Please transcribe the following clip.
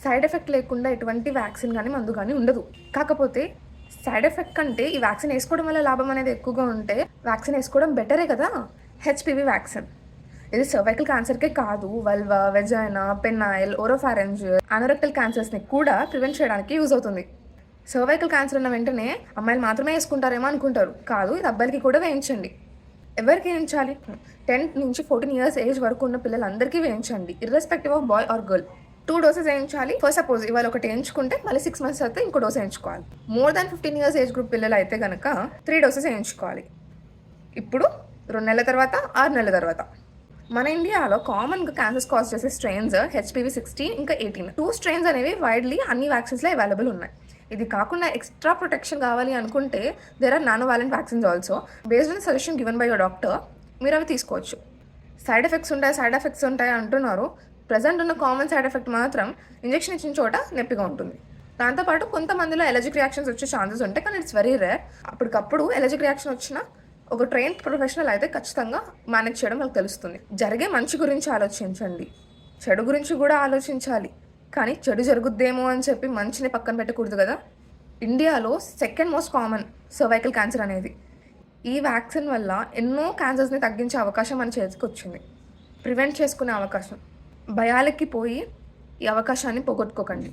Side effect లేకుండా ఎటువంటి vaccine కానీ మందు కానీ ఉండదు. కాకపోతే సైడ్ ఎఫెక్ట్ కంటే ఈ వ్యాక్సిన్ వేసుకోవడం వల్ల లాభం అనేది ఎక్కువగా ఉంటే వ్యాక్సిన్ వేసుకోవడం బెటరే కదా. హెచ్పివి వ్యాక్సిన్ ఇది సర్వైకల్ క్యాన్సర్కే కాదు, వల్వా, వెజైనా, పెన్నైల్, ఓరోఫారెంజ్, అనరెక్టల్ క్యాన్సర్స్ని కూడా ప్రివెంట్ చేయడానికి యూజ్ అవుతుంది. సర్వైకల్ క్యాన్సర్ ఉన్న వెంటనే అమ్మాయిలు మాత్రమే వేసుకుంటారేమో అనుకుంటారు. కాదు, ఇది అబ్బాయిలకి కూడా వేయించండి. ఎవరికి వేయించాలి? 10 నుంచి 14 ఇయర్స్ ఏజ్ వరకు ఉన్న పిల్లలందరికీ వేయించండి, irrespective of boy or girl. 2 doses వేయించాలి. ఫర్ సపోజ్ ఇవాళ ఒకటి వేయించుకుంటే మళ్ళీ 6 months అయితే ఇంకో డోస్ వేయించుకోవాలి. More than 15 years age group పిల్లలు అయితే కనుక 3 డోసెస్ వేయించుకోవాలి. ఇప్పుడు 2 నెలల తర్వాత, 6 నెలల తర్వాత. మన ఇండియాలో కామన్గా క్యాన్సర్స్ కాజ్ చేసే స్ట్రెయిన్స్ హెచ్పివి 16 ఇంకా 18. 2 స్ట్రెయిన్స్ అనేవి వైడ్లీ అన్ని వ్యాక్సిన్స్లో అవైలబుల్ ఉన్నాయి. ఇది కాకుండా ఎక్స్ట్రా ప్రొటెక్షన్ కావాలి అనుకుంటే there are nonavalent vaccines also. Based on suggestion given by your doctor మీరు అవి తీసుకోవచ్చు. సైడ్ ఎఫెక్ట్స్ ఉంటాయి అంటున్నారు. ప్రజెంట్ ఉన్న కామన్ సైడ్ ఎఫెక్ట్ మాత్రం ఇంజెక్షన్ ఇచ్చిన చోట నొప్పిగా ఉంటుంది. దాంతోపాటు కొంతమందిలో ఎలర్జిక్ రియాక్షన్స్ వచ్చే ఛాన్సెస్ ఉంటాయి, కానీ ఇట్స్ వెరీ రేర్. అప్పటికప్పుడు ఎలర్జిక్ రియాక్షన్ వచ్చినా ఒక ట్రైన్ ప్రొఫెషనల్ అయితే ఖచ్చితంగా మేనేజ్ చేయడం వాళ్ళకి తెలుస్తుంది. జరిగే మంచి గురించి ఆలోచించండి, చెడు గురించి కూడా ఆలోచించాలి. కానీ చెడు జరుగుద్దేమో అని చెప్పి మంచిని పక్కన పెట్టకూడదు కదా. ఇండియాలో 2nd most common cervical cancer అనేది. ఈ వ్యాక్సిన్ వల్ల ఎన్నో క్యాన్సర్స్ని తగ్గించే అవకాశం మన చేతికి వచ్చింది, ప్రివెంట్ చేసుకునే అవకాశం. భయాలకి పోయి ఈ అవకాశాన్ని పోగొట్టుకోకండి.